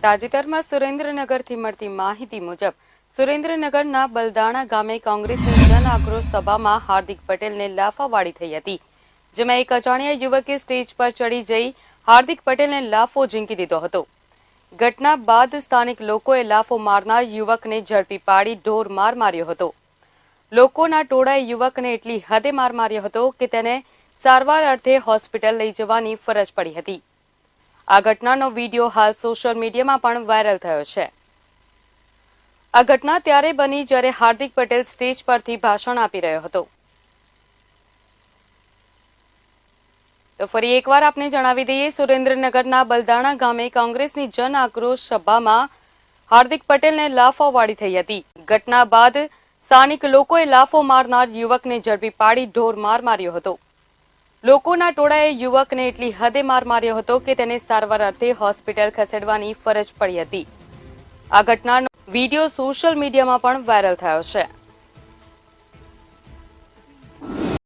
તાજેતરમાં સુરેન્દ્રનગરથી મળતી માહિતી મુજબ સુરેન્દ્રનગરના બલદાણા ગામે કોંગ્રેસની જન આક્રોશ સભામાં હાર્દિક પટેલને લાફાવાળી થઈ હતી, જેમાં એક અજાણ્યા યુવકે સ્ટેજ પર ચડી જઈ હાર્દિક પટેલને લાફો ઝીંકી દીધો હતો। ઘટના બાદ સ્થાનિક લોકોએ લાફો મારનાર યુવકને ઝડપી પાડી ઢોર માર માર્યો હતો। લોકોના ટોળાએ યુવકને એટલી હદે માર માર્યો હતો કે તેને સારવાર અર્થે હોસ્પિટલ લઈ જવાની ફરજ પડી હતી। આ ઘટનાનો વિડીયો હાલ સોશિયલ મીડિયામાં પણ વાયરલ થયો છે। આ ઘટના ત્યારે બની જ્યારે હાર્દિક પટેલ સ્ટેજ પરથી ભાષણ આપી રહ્યો હતો। તો ફરી એકવાર આપને જણાવી દઈએ, સુરેન્દ્રનગરના બલદાણા ગામે કોંગ્રેસની જન આક્રોશ સભામાં હાર્દિક પટેલને લાફાવાળી થઈ હતી। ઘટના બાદ સ્થાનિક લોકોએ લાફો મારનાર યુવકને ઝડપી પાડી ઢોર માર માર્યો હતો। લોકોના ટોળાએ યુવકને એટલી હદે માર માર્યો હતો કે તેને સારવાર અર્થે હોસ્પિટલ ખસેડવાની ફરજ પડી હતી। આ ઘટનાનો વિડીયો સોશિયલ મીડિયામાં પણ વાયરલ થયો છે।